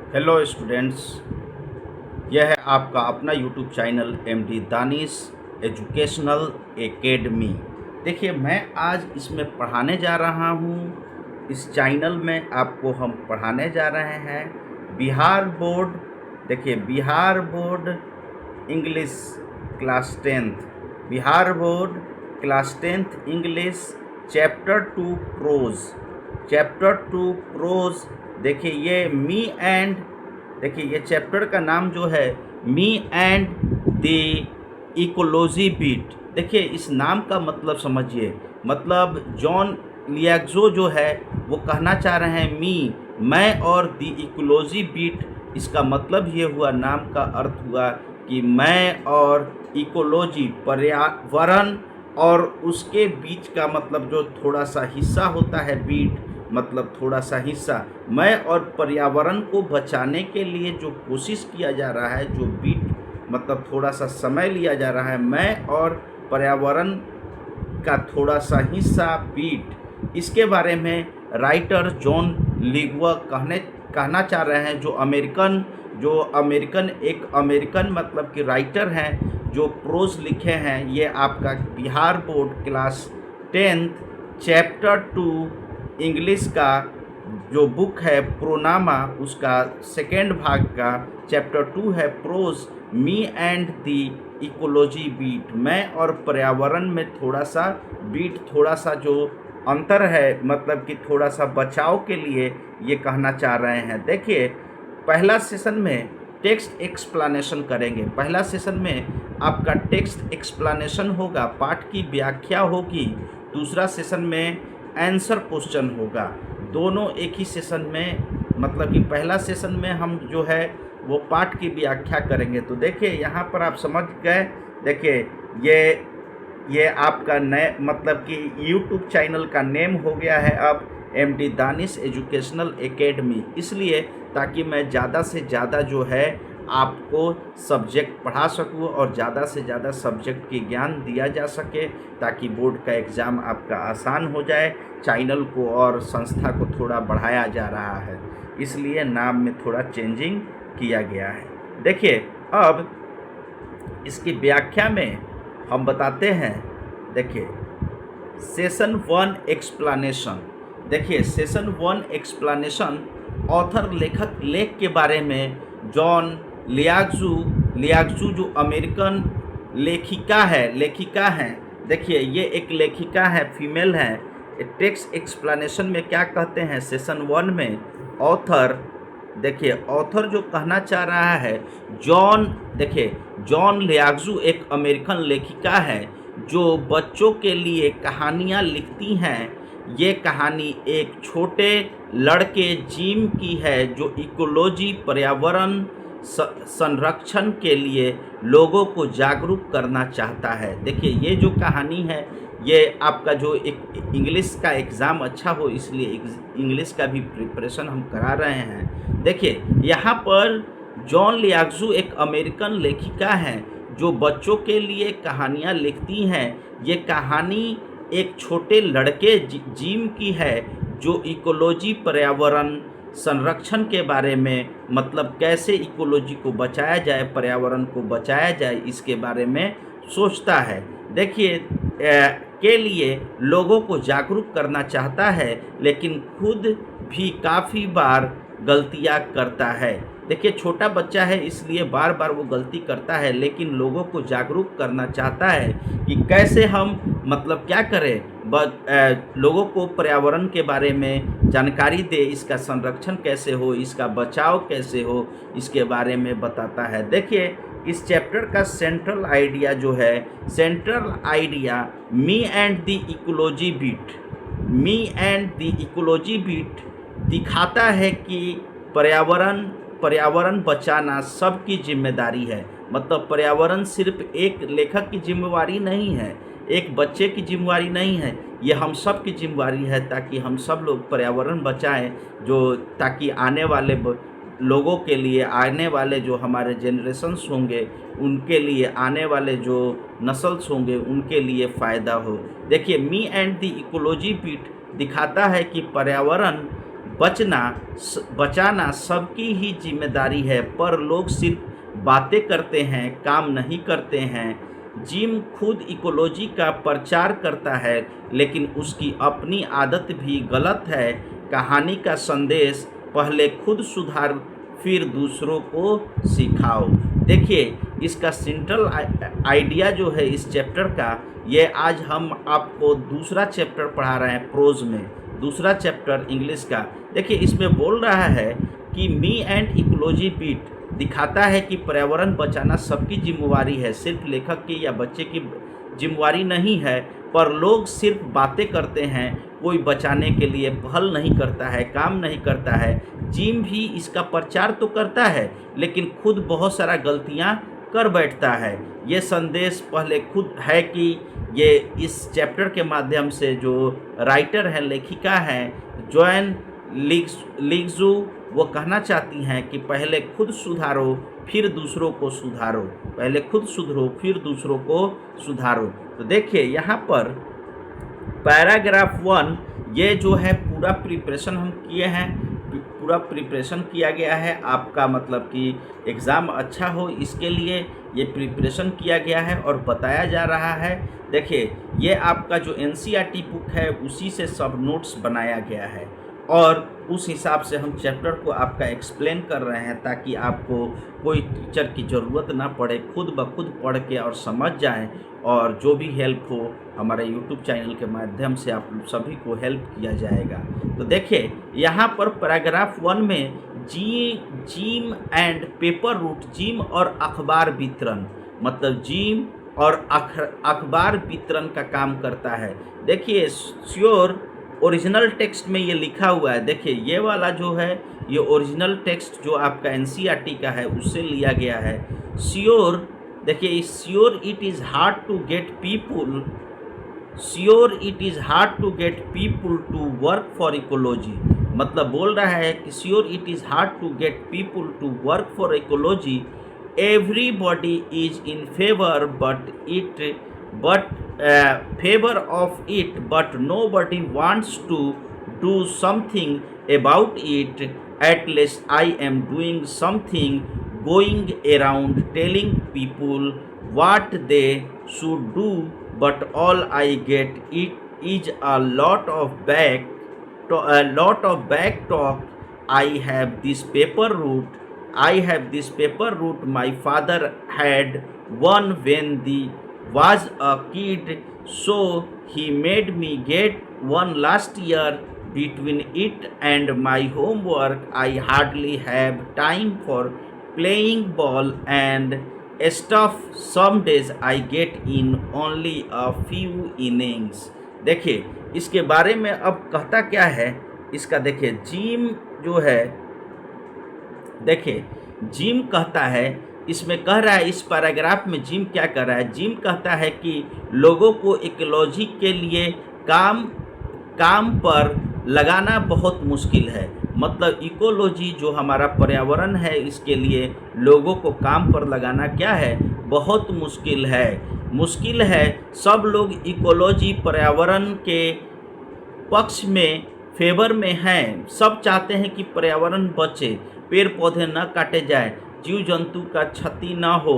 Hello students, यह है आपका अपना YouTube channel MD Danish educational academy. देखिए, मैं आज इसमें पढ़ाने जा रहा हूँ। इस चैनल में आपको हम पढ़ाने जा रहे हैं बिहार बोर्ड। देखिए, Bihar board English class 10th, Bihar board class 10th English chapter 2 prose. Chapter 2 prose. देखिए ये चैप्टर का नाम जो है me and the ecology beat. देखिए, इस नाम का मतलब समझिए। मतलब जॉन लियाग्जो जो है वो कहना चाह रहे हैं मैं और द इकोलॉजी बीट। इसका मतलब ये हुआ, नाम का अर्थ हुआ कि मैं और इकोलॉजी पर्यावरण और उसके बीच का मतलब जो थोड़ा सा हिस्सा होता है, बीट मतलब थोड़ा सा हिस्सा। मैं और पर्यावरण को बचाने के लिए जो कोशिश किया जा रहा है, जो बीट मतलब थोड़ा सा समय लिया जा रहा है, मैं और पर्यावरण का थोड़ा सा हिस्सा बीट। इसके बारे में राइटर जॉन लिगुआ कहना चाह रहे हैं, एक अमेरिकन मतलब कि राइटर हैं जो प्रोज लिखे हैं। ये आपका Bihar board class 10th chapter 2 English का जो बुक है प्रोनामा, उसका सेकेंड भाग का चैप्टर 2 है prose, me and the ecology beat. मैं और पर्यावरण में थोड़ा सा जो अंतर है, मतलब कि थोड़ा सा बचाव के लिए ये कहना चाह रहे हैं। देखिए, पहला सेशन में टेक्स्ट एक्सप्लेनेशन करेंगे। पहला सेशन में आपका टेक्स्ट एक्सप्लेनेशन होगा, पाठ की व्याख्या होगी। दूसरा सेशन में आंसर क्वेश्चन होगा। दोनों एक ही सेशन में, मतलब कि पहला सेशन में हम जो है वो पाठ की व्याख्या करेंगे। तो देखिए, यहाँ पर आप समझ गए। देखिए, ये आपका नए मतलब कि यूट्यूब चैनल का नेम हो गया है अब एमडी दानिश एजुकेशनल एकेडमी, इसलिए ताकि मैं ज़्यादा से ज़्यादा जो है आपको सब्जेक्ट पढ़ा सकूँ और ज़्यादा से ज़्यादा सब्जेक्ट की ज्ञान दिया जा सके, ताकि बोर्ड का एग्ज़ाम आपका आसान हो जाए। चैनल को और संस्था को थोड़ा बढ़ाया जा रहा है, इसलिए नाम में थोड़ा चेंजिंग किया गया है। देखिए, अब इसकी व्याख्या में हम बताते हैं। देखिए, सेशन 1 एक्सप्लेनेशन। देखिए, सेशन 1 एक्सप्लेनेशन ऑथर लेख के बारे में जॉन लियाग्जू जो अमेरिकन लेखिका हैं। देखिए, ये एक लेखिका है, फीमेल है। टेक्स्ट एक्सप्लेनेशन में क्या कहते हैं सेशन 1 में ऑथर। देखिए, ऑथर जो कहना चाह रहा है, जॉन लियाग्जू एक अमेरिकन लेखिका है जो बच्चों के लिए कहानियाँ लिखती हैं। ये कहानी एक छोटे लड़के जिम की है जो इकोलॉजी पर्यावरण संरक्षण के लिए लोगों को जागरूक करना चाहता है। देखिए, ये जो कहानी है, ये आपका जो एक इंग्लिश का एग्ज़ाम अच्छा हो, इसलिए इंग्लिश का भी प्रिपरेशन हम करा रहे हैं। देखिए, यहाँ पर जॉन लियाग्जू एक अमेरिकन लेखिका हैं जो बच्चों के लिए कहानियाँ लिखती हैं। ये कहानी एक छोटे लड़के जिम की है जो इकोलॉजी पर्यावरण संरक्षण के बारे में, मतलब कैसे इकोलॉजी को बचाया जाए, पर्यावरण को बचाया जाए, इसके बारे में सोचता है। देखिए, के लिए लोगों को जागरूक करना चाहता है, लेकिन खुद भी काफ़ी बार गलतियां करता है। देखिए, छोटा बच्चा है इसलिए बार बार वो गलती करता है, लेकिन लोगों को जागरूक करना चाहता है कि कैसे हम मतलब क्या करें, लोगों को पर्यावरण के बारे में जानकारी दे, इसका संरक्षण कैसे हो, इसका बचाव कैसे हो, इसके बारे में बताता है। देखिए, इस चैप्टर का सेंट्रल आइडिया जो है, me and the ecology beat. Me and the ecology beat दिखाता है कि पर्यावरण बचाना सबकी जिम्मेदारी है। मतलब पर्यावरण सिर्फ एक लेखक की जिम्मेवारी नहीं है, एक बच्चे की जिम्मेवारी नहीं है, ये हम सब की जिम्मेवारी है, ताकि हम सब लोग पर्यावरण बचाएं, ताकि आने वाले लोगों के लिए, आने वाले जो हमारे जनरेशन्स होंगे, उनके लिए, आने वाले जो नस्ल्स होंगे, उनके लिए फ़ायदा हो। देखिए, me and the ecology beat दिखाता है कि पर्यावरण बचाना सबकी ही जिम्मेदारी है, पर लोग सिर्फ बातें करते हैं, काम नहीं करते हैं। जिम खुद इकोलॉजी का प्रचार करता है, लेकिन उसकी अपनी आदत भी गलत है। कहानी का संदेश, पहले खुद सुधार फिर दूसरों को सिखाओ। देखिए, इसका सेंट्रल आइडिया जो है इस चैप्टर का, ये आज हम आपको दूसरा चैप्टर पढ़ा रहे हैं प्रोज में, दूसरा चैप्टर इंग्लिश का। देखिए, इसमें बोल रहा है कि मी एंड इकोलॉजी बीट दिखाता है कि पर्यावरण बचाना सबकी जिम्मेवारी है, सिर्फ लेखक की या बच्चे की जिम्मेवारी नहीं है। पर लोग सिर्फ बातें करते हैं, कोई बचाने के लिए पहल नहीं करता है, काम नहीं करता है। जिम भी इसका प्रचार तो करता है, लेकिन खुद बहुत सारा गलतियां कर बैठता है। ये संदेश पहले खुद है कि ये इस चैप्टर के माध्यम से जो राइटर है, लेखिका हैं जोएन लिग्जू, वो कहना चाहती हैं कि पहले खुद सुधारो फिर दूसरों को सुधारो, पहले खुद सुधरो फिर दूसरों को सुधारो। तो देखिए यहाँ पर पैराग्राफ 1, ये जो है पूरा प्रिपरेशन हम किए हैं, पूरा प्रिपरेशन किया गया है। आपका मतलब कि एग्ज़ाम अच्छा हो, इसके लिए ये प्रिपरेशन किया गया है और बताया जा रहा है। देखिए, ये आपका जो एनसीईआरटी बुक है उसी से सब नोट्स बनाया गया है और उस हिसाब से हम चैप्टर को आपका एक्सप्लेन कर रहे हैं, ताकि आपको कोई टीचर की ज़रूरत ना पड़े, खुद ब खुद पढ़ के और समझ जाएं। और जो भी हेल्प हो हमारे यूट्यूब चैनल के माध्यम से आप सभी को हेल्प किया जाएगा। तो देखिए, यहाँ पर पैराग्राफ 1 में Jim and paper route, Jim और अखबार वितरण, मतलब जिम और अखबार वितरण का काम करता है। देखिए, श्योर ओरिजिनल टेक्स्ट में ये लिखा हुआ है। देखिए, ये वाला जो है ये ओरिजिनल टेक्स्ट जो आपका एनसीईआरटी का है उससे लिया गया है। श्योर, देखिए, sure it is hard to get people, sure it is hard to get people to work for ecology, मतलब बोल रहा है कि sure it is hard to get people to work for ecology, everybody is in favor of it, but nobody wants to do something about it. At least I am doing something, going around telling people what they should do, but all I get it is a lot of back talk. I have this paper route my father had one when he was a kid, so he made me get one last year. Between it and my homework, I hardly have time for playing ball and stuff. Some days I get in only a few innings. देखिए, इसके बारे में अब कहता क्या है इसका, देखिए जिम जो है, देखिए जिम कहता है, इसमें कह रहा है, इस पैराग्राफ में जिम क्या कर रहा है, जिम कहता है कि लोगों को इकोलॉजी के लिए काम पर लगाना बहुत मुश्किल है। मतलब इकोलॉजी जो हमारा पर्यावरण है, इसके लिए लोगों को काम पर लगाना क्या है, बहुत मुश्किल है। सब लोग इकोलॉजी पर्यावरण के पक्ष में, फेवर में हैं। सब चाहते हैं कि पर्यावरण बचे, पेड़ पौधे न काटे जाए, जीव जंतु का क्षति ना हो,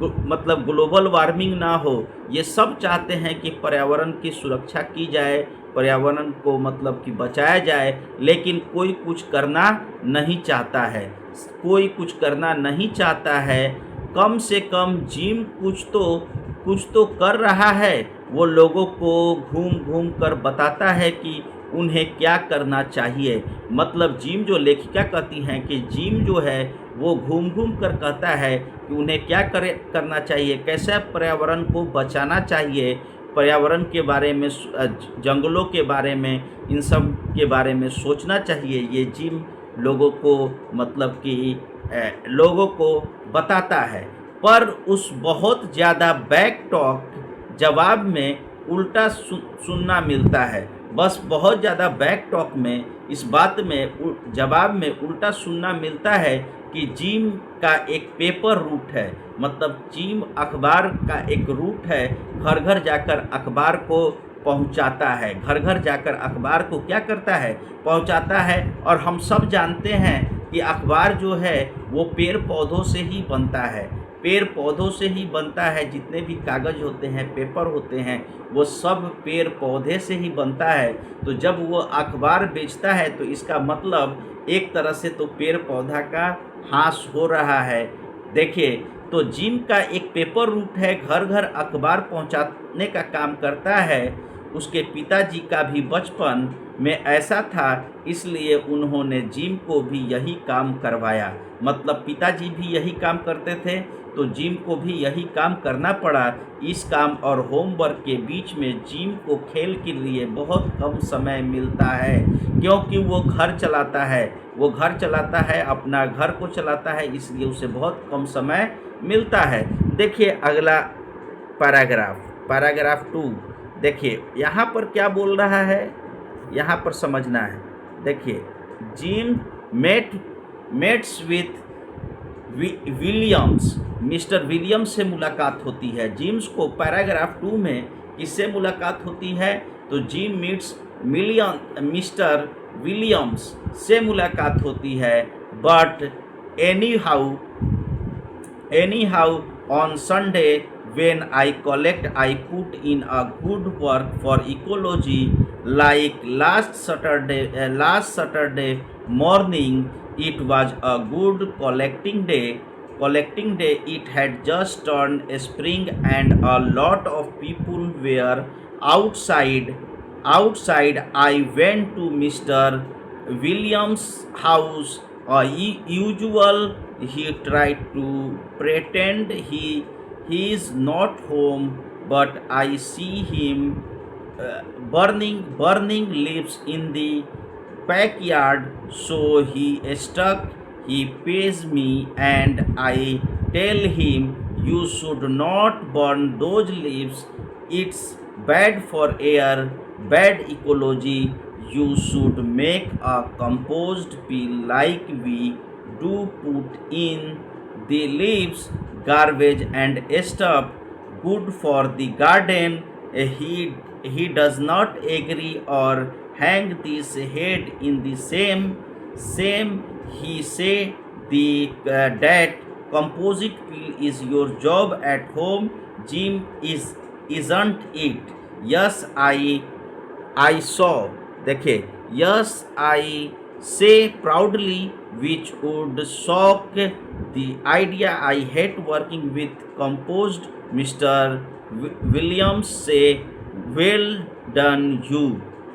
मतलब ग्लोबल वार्मिंग ना हो। ये सब चाहते हैं कि पर्यावरण की सुरक्षा की जाए, पर्यावरण को मतलब कि बचाया जाए, लेकिन कोई कुछ करना नहीं चाहता है। कम से कम जिम कुछ तो कर रहा है। वो लोगों को घूम कर बताता है कि उन्हें क्या करना चाहिए। मतलब जिम जो लेखिका कहती हैं कि जिम जो है वो घूम कर कहता है कि उन्हें क्या करना चाहिए, कैसे पर्यावरण को बचाना चाहिए, पर्यावरण के बारे में, जंगलों के बारे में, इन सब के बारे में सोचना चाहिए। ये जिम लोगों को मतलब कि लोगों को बताता है। पर उस बहुत ज़्यादा बैक टॉक जवाब में उल्टा सुनना मिलता है। बस बहुत ज़्यादा बैक टॉक में, इस बात में जवाब में उल्टा सुनना मिलता है कि जिम का एक पेपर रूट है। मतलब जिम अखबार का एक रूट है, घर घर जाकर अखबार को पहुंचाता है, घर घर जाकर अखबार को क्या करता है, पहुंचाता है। और हम सब जानते हैं कि अखबार जो है वो पेड़ पौधों से ही बनता है, पेड़ पौधों से ही बनता है। जितने भी कागज़ होते हैं, पेपर होते हैं, वो सब पेड़ पौधे से ही बनता है। तो जब वो अखबार बेचता है तो इसका मतलब एक तरह से तो पेड़ पौधा का ह्रास हो रहा है। देखिए, तो जिम का एक पेपर रूट है, घर घर अखबार पहुंचाने का काम करता है। उसके पिताजी का भी बचपन में ऐसा था, इसलिए उन्होंने जिम को भी यही काम करवाया। मतलब पिताजी भी यही काम करते थे तो जिम को भी यही काम करना पड़ा। इस काम और होमवर्क के बीच में जिम को खेल के लिए बहुत कम समय मिलता है, क्योंकि वो घर चलाता है, अपना घर को चलाता है, इसलिए उसे बहुत कम समय मिलता है। देखिए अगला पैराग्राफ 2। देखिए यहाँ पर क्या बोल रहा है, यहाँ पर समझना है। देखिए, Jim meets with Williams, mister Williams से मुलाकात होती है। जिम्स को पैराग्राफ 2 में किससे मुलाकात होती है, तो जिम मीट्स मिस्टर विलियम्स से मुलाकात होती है। But anyhow on Sunday when I collect, I put in a good work for ecology. Like last Saturday morning, it was a good collecting day. It had just turned spring and a lot of people were outside. I went to Mr. Williams' house. Usual, he tried to pretend he is not home, but I see him burning leaves in the backyard. So he pays me, and I tell him, you should not burn those leaves. It's bad for air, bad ecology. You should make a compost pile like we do, put in the leaves, garbage and stuff, good for the garden. He does not agree or hang his head in the same. He say that composite pile is your job at home. Jim isn't it? Yes, I saw. देखिए, yes I से proudly which would shock the idea. I hate working with composed. Mister Williams से well done you.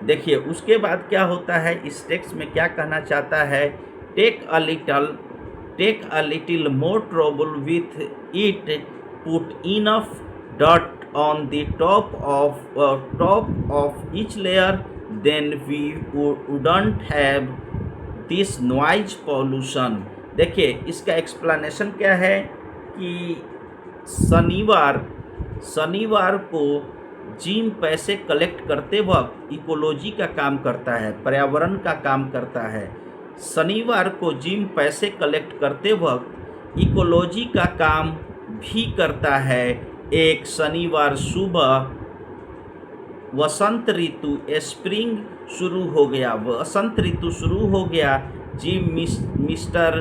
देखिए उसके बाद क्या होता है, इस टेक्स्ट में क्या कहना चाहता है, take a little more trouble with it, put enough dot on the top of each layer, then we wouldn't have this noise pollution. देखिए इसका एक्सप्लेनेशन क्या है कि शनिवार को जिम पैसे कलेक्ट करते वक्त इकोलॉजी का काम करता है, पर्यावरण का काम करता है। शनिवार को जिम पैसे कलेक्ट करते वक्त इकोलॉजी का काम भी करता है। एक शनिवार सुबह वसंत ऋतु स्प्रिंग शुरू हो गया। जिम मिस्टर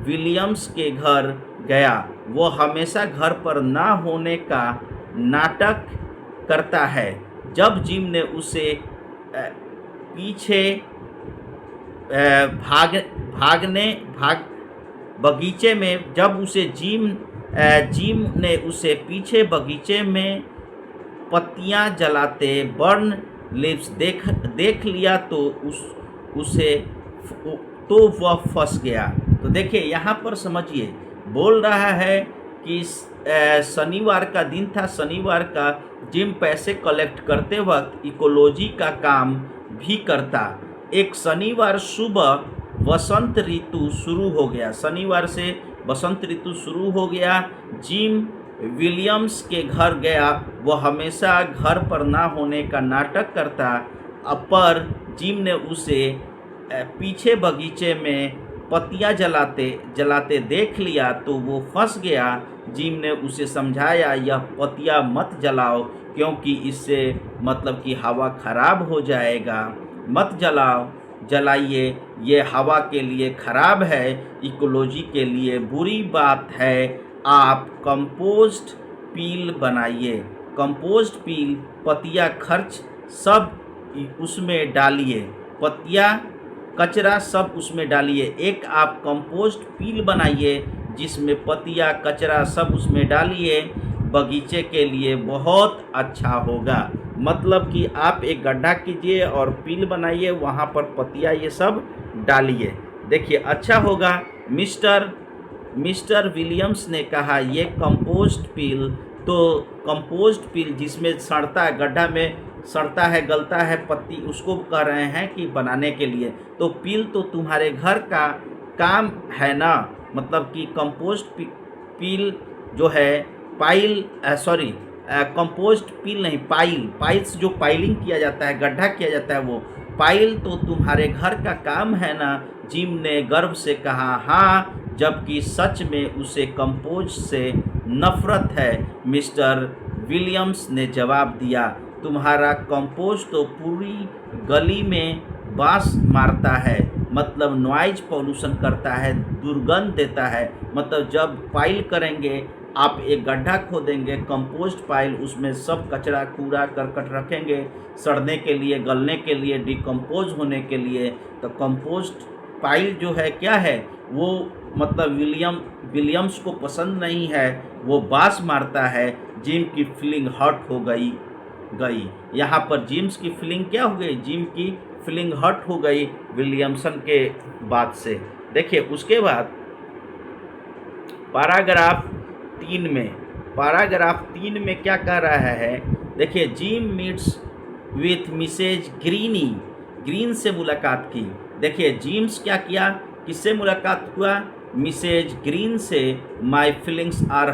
विलियम्स के घर गया। वो हमेशा घर पर ना होने का नाटक करता है। जब जिम ने उसे पीछे बगीचे में जब उसे जिम ने उसे पीछे बगीचे में पत्तियां जलाते बर्न लिप्स देख लिया तो वह फंस गया। तो देखिए यहाँ पर समझिए, बोल रहा है कि शनिवार का दिन था, शनिवार का जिम पैसे कलेक्ट करते वक्त इकोलॉजी का काम भी करता। एक शनिवार सुबह वसंत ऋतु शुरू हो गया, शनिवार से वसंत ऋतु शुरू हो गया। जिम विलियम्स के घर गया। वह हमेशा घर पर ना होने का नाटक करता, पर जिम ने उसे पीछे बगीचे में पत्तियां जलाते देख लिया तो वो फंस गया। जिम ने उसे समझाया, यह पत्तियां मत जलाओ क्योंकि इससे मतलब कि हवा खराब हो जाएगा। मत जलाइए, ये हवा के लिए खराब है, इकोलॉजी के लिए बुरी बात है। आप कंपोस्ट पील बनाइए, कंपोस्ट पील, पत्तियाँ खर्च सब उसमें डालिए, पत्तियाँ कचरा सब उसमें डालिए। एक आप कंपोस्ट पील बनाइए जिसमें पत्तियाँ कचरा सब उसमें डालिए, बगीचे के लिए बहुत अच्छा होगा। मतलब कि आप एक गड्ढा कीजिए और पील बनाइए, वहाँ पर पत्तियाँ ये सब डालिए, देखिए अच्छा होगा। मिस्टर विलियम्स ने कहा ये कंपोस्ट पील, तो कंपोस्ट पील जिसमें सड़ता है, गड्ढा में सड़ता है, गलता है पत्ती, उसको कह रहे हैं कि बनाने के लिए। तो पील तो तुम्हारे घर का काम है ना, मतलब कि कंपोस्ट पील जो है कंपोस्ट पील नहीं, पाइल से जो पाइलिंग किया जाता है, गड्ढा किया जाता है, वो पाइल तो तुम्हारे घर का काम है ना। जिम ने गर्व से कहा हाँ, जबकि सच में उसे कंपोस्ट से नफरत है। मिस्टर विलियम्स ने जवाब दिया, तुम्हारा कंपोस्ट तो पूरी गली में बांस मारता है, मतलब नॉइज पॉल्यूशन करता है, दुर्गंध देता है। मतलब जब पाइल करेंगे, आप एक गड्ढा खोदेंगे, कंपोस्ट पाइल, उसमें सब कचरा कूड़ा करकट रखेंगे सड़ने के लिए, गलने के लिए, डिकम्पोज होने के लिए। तो कंपोस्ट पाइल जो है क्या है, वो मतलब विलियम्स को पसंद नहीं है, वो बास मारता है। जिम की फीलिंग हर्ट हो गई। यहाँ पर जिम्स की फीलिंग क्या हो गई, जिम की फीलिंग हर्ट हो गई विलियमसन के बात से। देखिए उसके बाद पैराग्राफ 3 में क्या कह रहा है, देखिए Jim meets with Mrs Green से मुलाकात की। देखिए जिम्स क्या किया, किससे मुलाकात हुआ, मिसेज ग्रीन से। My feelings are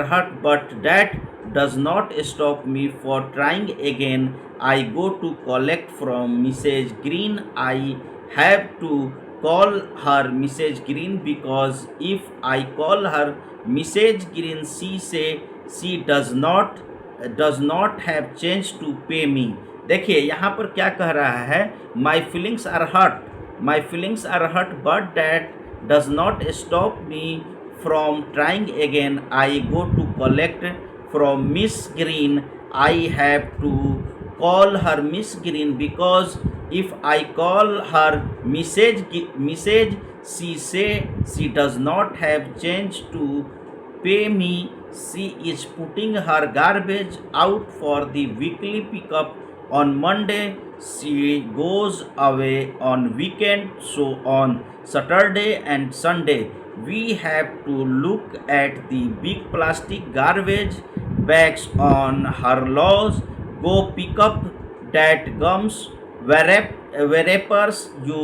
hurt but that does not stop me for trying again. I go to collect from Mrs Green. I have to call her Mrs. Green because if I call her Mrs. Green, she say she does not have change to pay me। देखिए यहाँ पर क्या कह रहा है, my feelings are hurt but that does not stop me from trying again। I go to collect from Miss Green। I have to call her Miss Green because if I call her Mrs. she say she does not have change to pay me। She is putting her garbage out for the weekly pickup on Monday। She goes away on weekend, so on Saturday and Sunday we have to look at the big plastic garbage bags on her lawn। Go pick up that gums wrappers you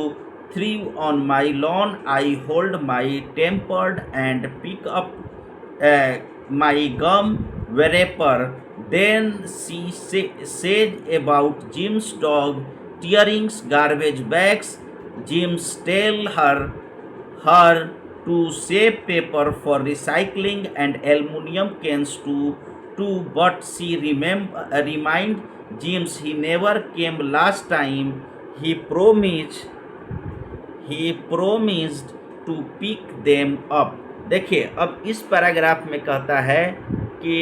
threw on my lawn। I hold my temper and pick up my gum wrapper। Then she says about Jim's dog tearing garbage bags। Jim's tell her to save paper for recycling and aluminum cans too, but she remind James he never came last time। He promised to pick them up। देखिए अब इस paragraph में कहता है कि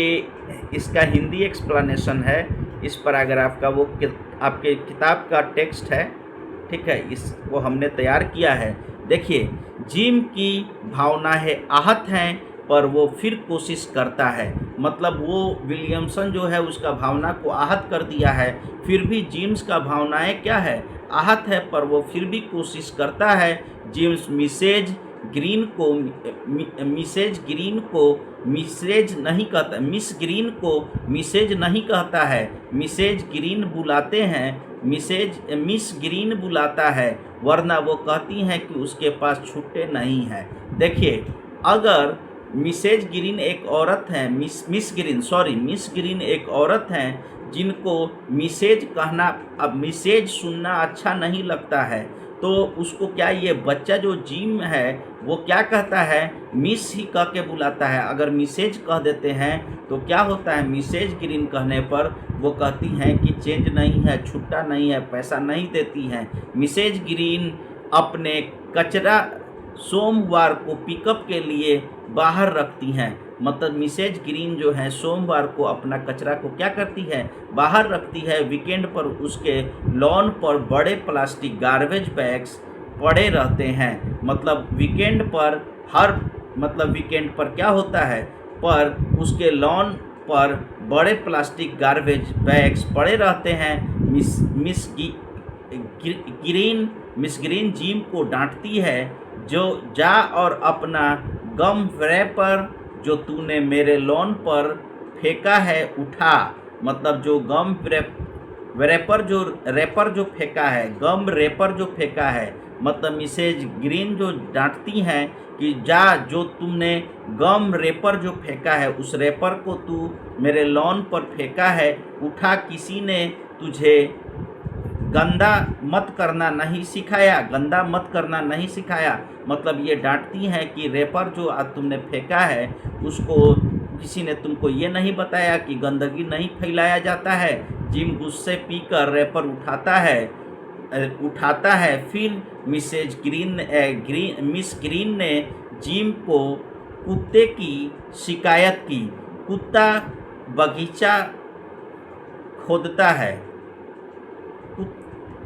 इसका Hindi explanation है इस पैराग्राफ का, वो आपके किताब का टेक्स्ट है, ठीक है, इसको हमने तैयार किया है। देखिए जिम की भावनाएं आहत हैं पर वो फिर कोशिश करता है, मतलब वो विलियमसन जो है उसका भावना को आहत कर दिया है, फिर भी जिम्स का भावनाएं क्या है, आहत है, पर वो फिर भी कोशिश करता है। जिम्स मिसेज ग्रीन को मिसेज नहीं कहता, मिस ग्रीन को मिसेज नहीं कहता है, मिसेज ग्रीन बुलाते हैं, मिस ग्रीन बुलाता है, वरना वो कहती हैं कि उसके पास छुट्टे नहीं हैं। देखिए अगर मिसेज ग्रीन एक औरत हैं, मिस ग्रीन एक औरत हैं जिनको मिसेज कहना, अब मिसेज सुनना अच्छा नहीं लगता है, तो उसको क्या ये बच्चा जो जिम है वो क्या कहता है, मिस ही कह के बुलाता है। अगर मिसेज कह देते हैं तो क्या होता है, मिसेज ग्रीन कहने पर वो कहती हैं कि चेंज नहीं है, छुट्टा नहीं है, पैसा नहीं देती हैं। मिसेज ग्रीन अपने कचरा सोमवार को पिकअप के लिए बाहर रखती हैं। मतलब मिसेज ग्रीन जो है सोमवार को अपना कचरा को क्या करती है, बाहर रखती है। वीकेंड पर उसके लॉन पर बड़े प्लास्टिक गार्बेज बैग्स पड़े रहते हैं। मतलब वीकेंड पर वीकेंड पर क्या होता है, पर उसके लॉन पर बड़े प्लास्टिक गार्बेज बैग्स पड़े रहते हैं। मिस ग्रीन जिम को डांटती है, जो जा और अपना गम रैपर जो तूने मेरे लॉन पर फेंका है उठा। मतलब जो गम रैपर जो फेंका है, गम रैपर जो फेंका है, मतलब मिसेज ग्रीन जो डांटती हैं कि जा, जो तुमने गम रैपर जो फेंका है उस रैपर को तू मेरे लॉन पर फेंका है उठा। किसी ने तुझे गंदा मत करना नहीं सिखाया। मतलब ये डांटती हैं कि रैपर जो आज तुमने फेंका है उसको किसी ने तुमको ये नहीं बताया कि गंदगी नहीं फैलाया जाता है। जिम गुस्से पीकर रैपर उठाता है। फिर मिस ग्रीन ने जिम को कुत्ते की शिकायत की। कुत्ता बगीचा खोदता है।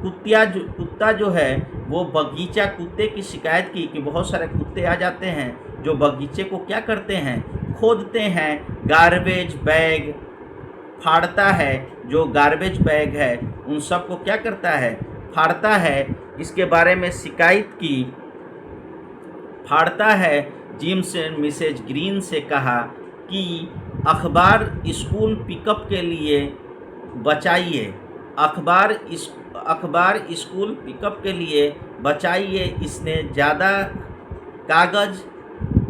कुत्ता जो है वो बगीचा कुत्ते की शिकायत की कि बहुत सारे कुत्ते आ जाते हैं जो बगीचे को क्या करते हैं, खोदते हैं। गार्बेज बैग फाड़ता है, जो गार्बेज बैग है उन सबको क्या करता है, फाड़ता है। इसके बारे में शिकायत की, फाड़ता है। जिम से मिसेज ग्रीन से कहा कि अखबार स्कूल पिकअप के लिए बचाइए, अखबार स्कूल पिकअप के लिए बचाइए, इसने ज़्यादा कागज़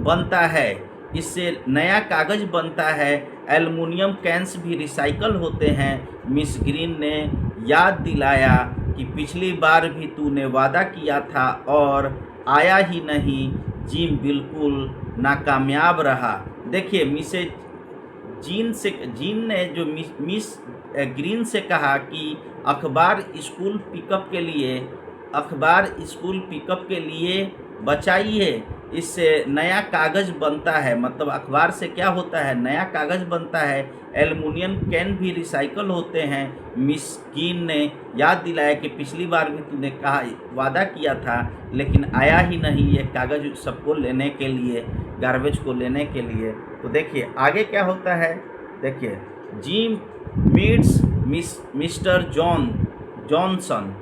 बनता है, इससे नया कागज़ बनता है। एल्युमिनियम कैंस भी रिसाइकल होते हैं। मिस ग्रीन ने याद दिलाया कि पिछली बार भी तूने वादा किया था और आया ही नहीं। जिम बिल्कुल नाकामयाब रहा। देखिए मिसेज जीन ने जो मिस ग्रीन से कहा कि अखबार स्कूल पिकअप के लिए बचाइए, इससे नया कागज़ बनता है। मतलब अखबार से क्या होता है, नया कागज़ बनता है। एल्युमिनियम कैन भी रिसाइकल होते हैं। मिस ग्रीन ने याद दिलाया कि पिछली बार भी तूने कहा, वादा किया था, लेकिन आया ही नहीं ये कागज़ सबको लेने के लिए, गार्बेज को लेने के लिए। तो देखिए आगे क्या होता है। देखिए Jim meets mister Johnson.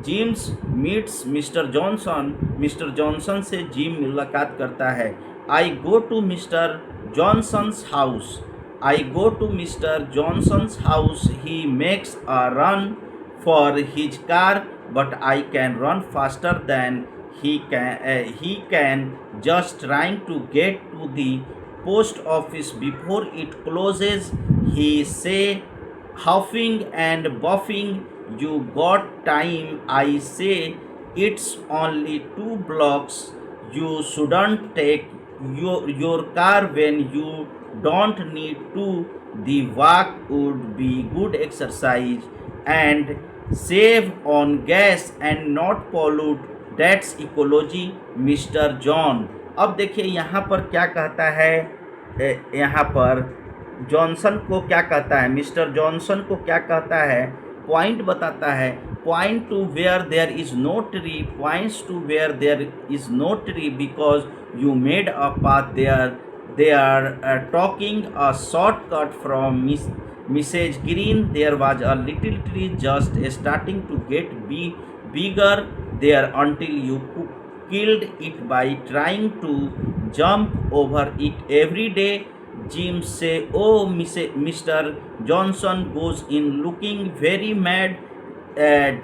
Jim's meets mister Johnson से जिम मुलाकात करता है। I go to mister Johnson's house, he makes a run for his car, but I can run faster than he can just trying to get to the post office before it closes. He say, huffing and buffing, you got time? I say, it's only 2 blocks. You shouldn't take your car when you don't need to. The walk would be good exercise and save on gas and not pollute. That's ecology, mister John. अब देखिए यहाँ पर क्या कहता है, यहाँ पर Johnson को क्या कहता है, मिस्टर जॉनसन को क्या कहता है, पॉइंट बताता है। Point to where there is no tree, points to where there is no tree because you made a path there. They are talking a shortcut from Mrs. Green. There was a little tree just starting to get bigger there until you killed it by trying to jump over it every day. Jim say, oh, Mr. Johnson goes in looking very mad.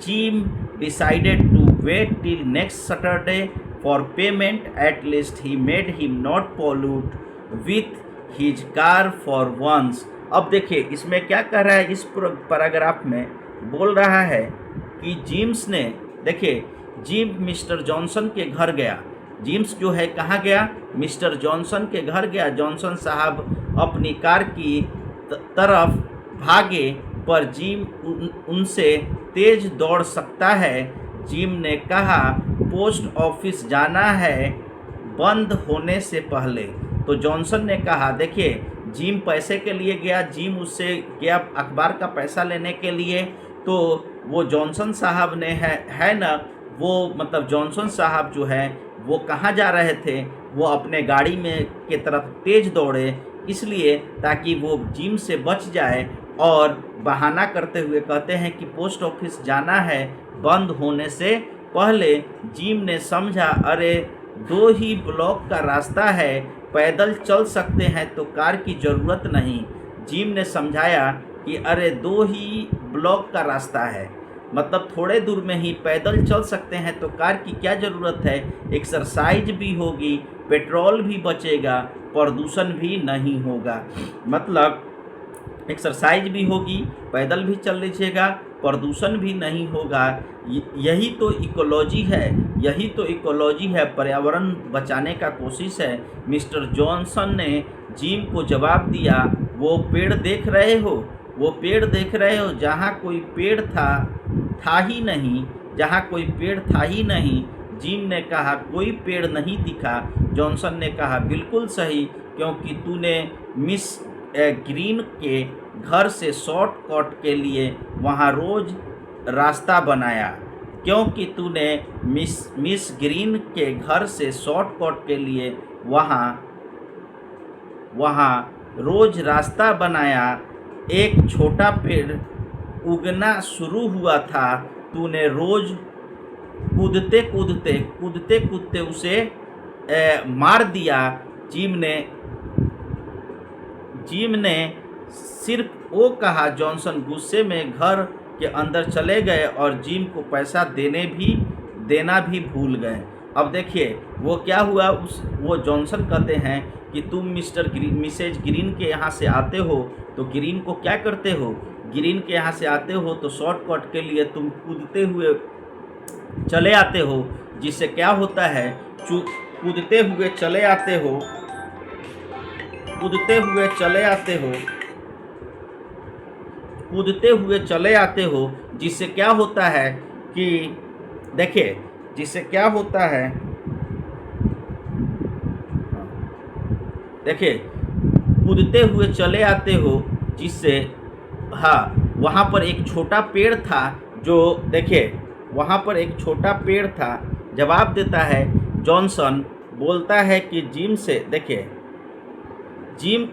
Jim decided to wait till next Saturday for payment. At least he made him not pollute with his car for once. अब देखिए इसमें क्या कह रहा है, इस paragraph में बोल रहा है कि जिम्स ने, देखिए जिम मिस्टर जॉनसन के घर गया। जिम्स जो है कहाँ गया? मिस्टर जॉनसन के घर गया। जॉनसन साहब अपनी कार की तरफ भागे, पर जिम उनसे तेज दौड़ सकता है। जिम ने कहा, पोस्ट ऑफिस जाना है बंद होने से पहले। तो जॉनसन ने कहा, देखिए जिम पैसे के लिए गया, जिम उससे गया अखबार का पैसा लेने के लिए। तो वो जॉनसन साहब ने है ना, वो मतलब जॉनसन साहब जो है वो कहाँ जा रहे थे? वो अपने गाड़ी में के तरफ तेज दौड़े, इसलिए ताकि वो जिम से बच जाए, और बहाना करते हुए कहते हैं कि पोस्ट ऑफिस जाना है बंद होने से पहले। जिम ने समझा, अरे 2 ही ब्लॉक का रास्ता है, पैदल चल सकते हैं तो कार की ज़रूरत नहीं। जिम ने समझाया कि अरे 2 ही ब्लॉक का रास्ता है, मतलब थोड़े दूर में ही पैदल चल सकते हैं तो कार की क्या ज़रूरत है, एक्सरसाइज भी होगी, पेट्रोल भी बचेगा, प्रदूषण भी नहीं होगा। मतलब एक्सरसाइज भी होगी, पैदल भी चल लीजिएगा, प्रदूषण भी नहीं होगा। यही तो इकोलॉजी है, यही तो इकोलॉजी है, पर्यावरण बचाने का कोशिश है। मिस्टर जॉनसन ने जिम को जवाब दिया, वो पेड़ देख रहे हो, वो पेड़ देख रहे हो, जहाँ कोई पेड़ था ही नहीं, जहाँ कोई पेड़ था ही नहीं। जिम ने कहा, कोई पेड़ नहीं दिखा। जॉनसन ने कहा, बिल्कुल सही, क्योंकि तूने मिस ग्रीन के घर से शॉर्टकट के लिए वहाँ रोज़ रास्ता बनाया, क्योंकि तूने मिस ग्रीन के घर से शॉर्टकट के लिए वहाँ रोज़ रास्ता बनाया। एक छोटा पेड़ उगना शुरू हुआ था, तूने रोज़ कूदते कूदते उसे मार दिया। जिम ने सिर्फ वो कहा। जॉनसन गुस्से में घर के अंदर चले गए और जिम को पैसा देना भी भूल गए। अब देखिए वो क्या हुआ, वो जॉनसन कहते हैं कि तुम मिसेज ग्रीन के यहाँ से आते हो तो ग्रीन को क्या करते हो? ग्रीन के यहाँ से आते हो तो शॉर्टकट के लिए तुम कूदते हुए चले आते हो, जिससे क्या होता है, कूदते हुए चले आते हो, कूदते हुए चले आते हो, जिससे क्या होता है कि देखिए, जिससे क्या होता है, देखिए कूदते हुए चले आते हो, जिससे वहाँ पर एक छोटा पेड़ था, जो देखिए वहाँ पर एक छोटा पेड़ था। जवाब देता है जॉनसन, बोलता है कि जिम से, देखिए जिम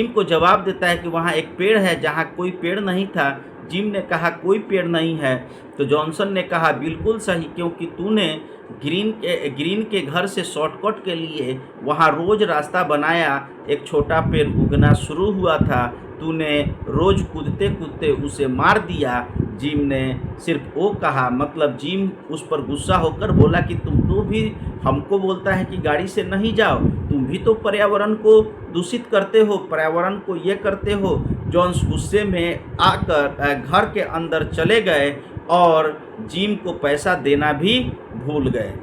को जवाब देता है कि वहाँ एक पेड़ है जहाँ कोई पेड़ नहीं था। जिम ने कहा, कोई पेड़ नहीं है। तो जॉनसन ने कहा, बिल्कुल सही, क्योंकि तूने ग्रीन के घर से शॉर्टकट के लिए वहाँ रोज़ रास्ता बनाया। एक छोटा पेड़ उगना शुरू हुआ था, तूने रोज़ कूदते उसे मार दिया। जिम ने सिर्फ वो कहा, मतलब जिम उस पर गुस्सा होकर बोला कि तुम तो भी हमको बोलता है कि गाड़ी से नहीं जाओ, तुम भी तो पर्यावरण को दूषित करते हो, पर्यावरण को ये करते हो। जॉन्स गुस्से में आकर घर के अंदर चले गए और जिम को पैसा देना भी भूल गए।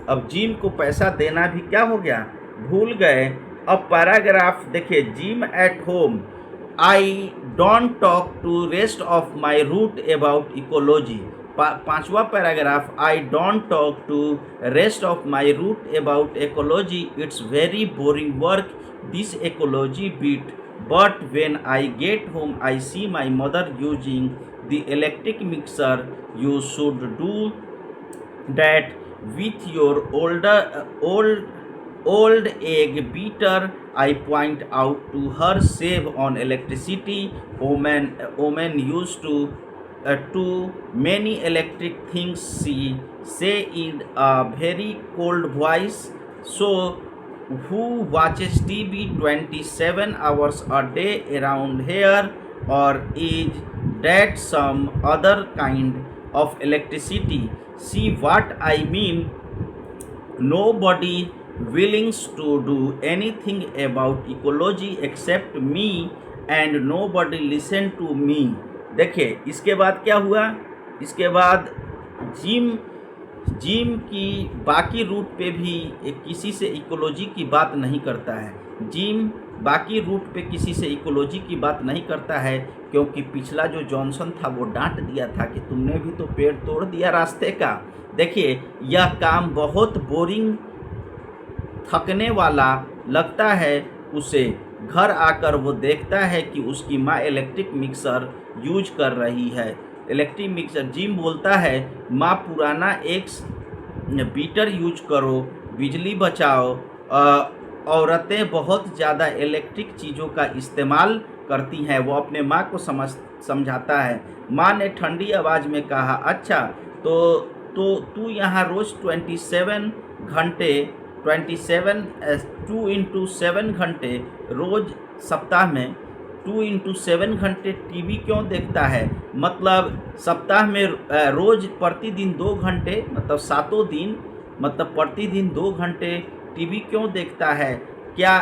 अब जिम को पैसा देना भी क्या हो गया, भूल गए। अब पैराग्राफ देखिए, Jim at home, I don't talk to rest of my root about ecology. पांचवा paragraph, I don't talk to rest of my root about ecology, it's very boring work this ecology beat, but when I get home I see my mother using the electric mixer, you should do that with your old egg beater, I point out to her. Save on electricity, women used to many electric things, she say in a very cold voice. So who watches TV 27 hours a day around here, or is that some other kind of electricity? See what I mean? Nobody willing to do anything about ecology except me, and nobody listen to me. देखिए इसके बाद क्या हुआ, इसके बाद gym gym की बाकी root पे भी किसी से इकोलॉजी की बात नहीं करता है। जिम बाकी रूट पे किसी से इकोलॉजी की बात नहीं करता है, क्योंकि पिछला जो जॉनसन था वो डांट दिया था कि तुमने भी तो पेड़ तोड़ दिया रास्ते का। देखिए, यह काम बहुत बोरिंग, थकने वाला लगता है उसे। घर आकर वो देखता है कि उसकी माँ इलेक्ट्रिक मिक्सर यूज कर रही है। इलेक्ट्रिक मिक्सर, जिम बोलता है माँ पुराना एक्स बीटर यूज करो, बिजली बचाओ। औरतें बहुत ज़्यादा इलेक्ट्रिक चीज़ों का इस्तेमाल करती हैं। वो अपने माँ को समझाता है। माँ ने ठंडी आवाज़ में कहा, अच्छा तो तू यहाँ रोज़ 2 घंटे रोज़ सप्ताह में 2 into 7 घंटे टीवी क्यों देखता है? मतलब सप्ताह में रोज़ प्रतिदिन 2 घंटे, मतलब 7 दिन, मतलब प्रतिदिन 2 घंटे टीवी क्यों देखता है? क्या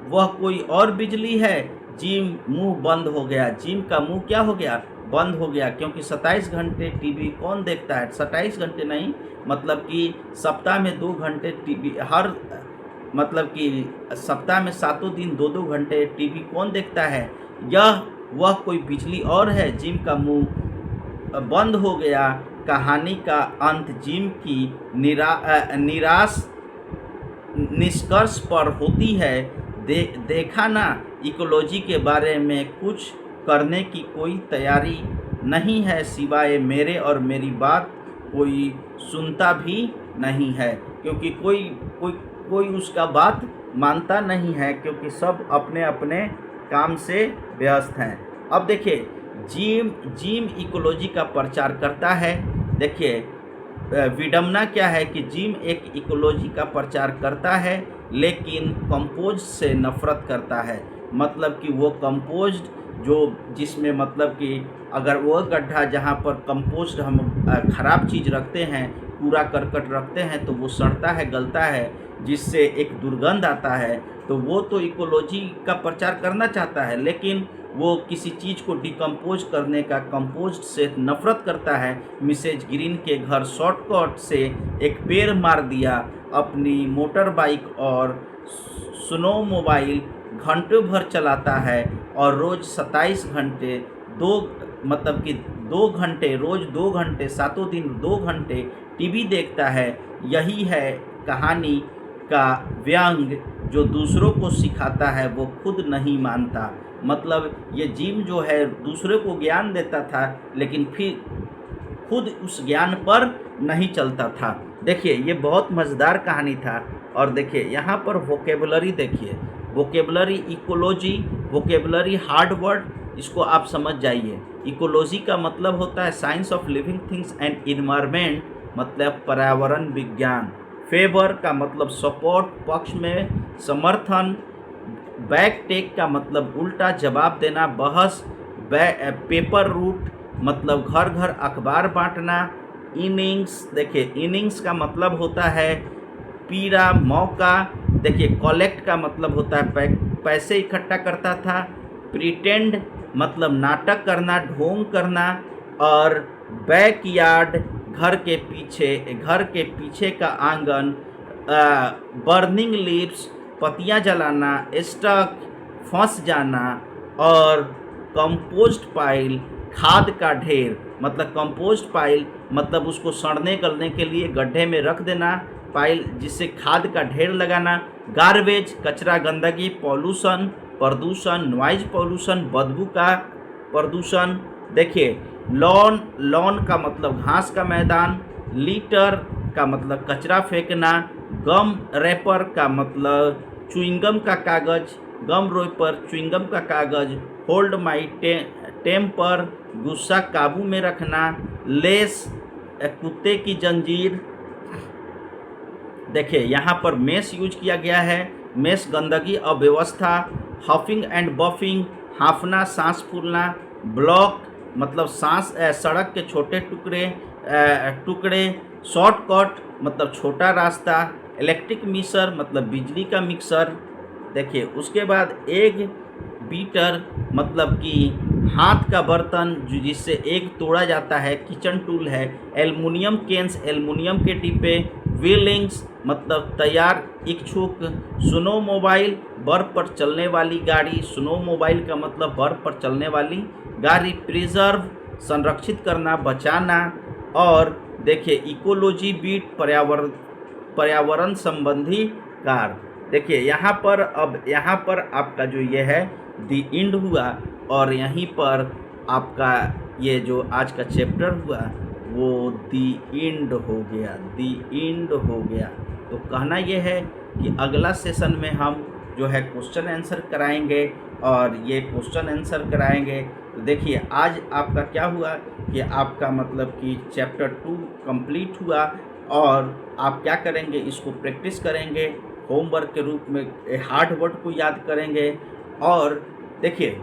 वह कोई और बिजली है? जिम मुंह बंद हो गया। जिम का मुंह क्या हो गया? बंद हो गया, क्योंकि 27 घंटे टीवी कौन देखता है? 27 घंटे नहीं, मतलब कि सप्ताह में 2 घंटे टीवी, मतलब कि सप्ताह में 7 दिन 2-2 घंटे टीवी कौन देखता है? वह कोई बिजली और है। जिम का मुंह बंद हो गया। कहानी का अंत जिम की निराश निष्कर्ष पर होती है। देखा ना, इकोलॉजी के बारे में कुछ करने की कोई तैयारी नहीं है, सिवाय मेरे, और मेरी बात कोई सुनता भी नहीं है, क्योंकि कोई उसका बात मानता नहीं है, क्योंकि सब अपने अपने काम से व्यस्त हैं। अब देखिए, जिम इकोलॉजी का प्रचार करता है। देखिए, विडम्बना क्या है कि जिम एक इकोलॉजी का प्रचार करता है, लेकिन कंपोज से नफरत करता है। मतलब कि वो कंपोज्ड जिसमें, मतलब कि अगर वो गड्ढा जहाँ पर कंपोस्ट हम ख़राब चीज़ रखते हैं, कूड़ा करकट रखते हैं, तो वो सड़ता है, गलता है, जिससे एक दुर्गंध आता है। तो वो तो इकोलॉजी का प्रचार करना चाहता है, लेकिन वो किसी चीज़ को डिकम्पोज करने का, कंपोस्ट से नफरत करता है। मिसेज ग्रीन के घर शॉर्टकट से एक पेड़ मार दिया। अपनी मोटर बाइक और स्नो मोबाइल घंटों भर चलाता है, और रोज़ 27 घंटे, मतलब कि 2 घंटे, रोज़ 2 घंटे, 7 दिन 2 घंटे टीवी देखता है। यही है कहानी का व्यंग। जो दूसरों को सिखाता है वो खुद नहीं मानता। मतलब ये जिम जो है दूसरे को ज्ञान देता था, लेकिन फिर खुद उस ज्ञान पर नहीं चलता था। देखिए, ये बहुत मज़ेदार कहानी था। और देखिए यहाँ पर वोकेबुलरी देखिए, vocabulary ecology, vocabulary hard word, इसको आप समझ जाइए। इकोलॉजी का मतलब होता है science of living things and environment, मतलब पर्यावरण विज्ञान। फेवर का मतलब सपोर्ट, पक्ष में समर्थन। बैक टेक का मतलब उल्टा जवाब देना, बहस। पेपर रूट मतलब घर घर अखबार बांटना। इनिंग्स, देखिए इनिंग्स का मतलब होता है पीड़ा, मौका। देखिए, कलेक्ट का मतलब होता है पैसे इकट्ठा करता था। प्रिटेंड मतलब नाटक करना, ढोंग करना। और बैकयार्ड घर के पीछे का आंगन। बर्निंग लीव्स पत्तियां जलाना। स्टक फंस जाना। और कंपोस्ट पाइल खाद का ढेर, मतलब कंपोस्ट पाइल मतलब उसको सड़ने गलने के लिए गड्ढे में रख देना, पाइल जिससे खाद का ढेर लगाना। गार्बेज कचरा, गंदगी, पॉल्यूशन प्रदूषण, नॉइज पॉल्यूशन बदबू का प्रदूषण। देखिए, लॉन का मतलब घास का मैदान। लीटर का मतलब कचरा फेंकना। गम रैपर का मतलब च्युइंगम का कागज़, गम रैपर च्युइंगम का कागज़। होल्ड माई टेम्पर गुस्सा काबू में रखना। लेस कुत्ते की जंजीर। देखिए, यहाँ पर मेस यूज किया गया है। मेस गंदगी, अव्यवस्था। हफिंग एंड बफिंग हाँफना, सांस फूलना। ब्लॉक मतलब सांस सड़क के छोटे टुकड़े। शॉर्टकट मतलब छोटा रास्ता। इलेक्ट्रिक मिक्सर मतलब बिजली का मिक्सर। देखिए, उसके बाद एग बीटर मतलब कि हाथ का बर्तन जो जिससे एग तोड़ा जाता है, किचन टूल है। एल्युमिनियम केन्स, एल्युमिनियम के डिब्बे। व्हीलिंग्स मतलब तैयार इच्छुक। स्नो मोबाइल, बर्फ पर चलने वाली गाड़ी। स्नो मोबाइल का मतलब बर्फ पर चलने वाली गाड़ी। प्रिजर्व संरक्षित करना, बचाना। और देखिए इकोलॉजी बीट, पर्यावरण संबंधी कार्य। देखिए यहाँ पर आपका जो ये है दी इंड हुआ, और यहीं पर आपका ये जो आज का चैप्टर हुआ वो दी इंड हो गया, दी इंड हो गया। तो कहना ये है कि अगला सेशन में हम जो है क्वेश्चन आंसर कराएंगे, और ये क्वेश्चन आंसर कराएंगे। तो देखिए आज आपका क्या हुआ कि आपका मतलब कि चैप्टर 2 कंप्लीट हुआ, और आप क्या करेंगे, इसको प्रैक्टिस करेंगे होमवर्क के रूप में, हार्ड वर्ड को याद करेंगे। और देखिए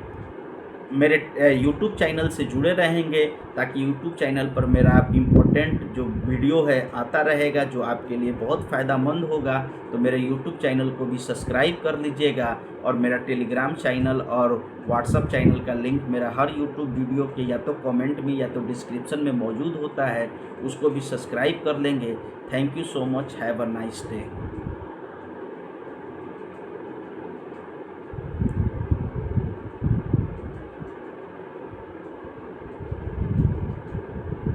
मेरे यूट्यूब चैनल से जुड़े रहेंगे, ताकि यूट्यूब चैनल पर मेरा इम्पोर्टेंट जो वीडियो है आता रहेगा, जो आपके लिए बहुत फ़ायदेमंद होगा। तो मेरे यूट्यूब चैनल को भी सब्सक्राइब कर लीजिएगा, और मेरा टेलीग्राम चैनल और व्हाट्सअप चैनल का लिंक मेरा हर यूट्यूब वीडियो के या तो कमेंट में या तो डिस्क्रिप्शन में मौजूद होता है, उसको भी सब्सक्राइब कर लेंगे। Thank you so much, have a nice day.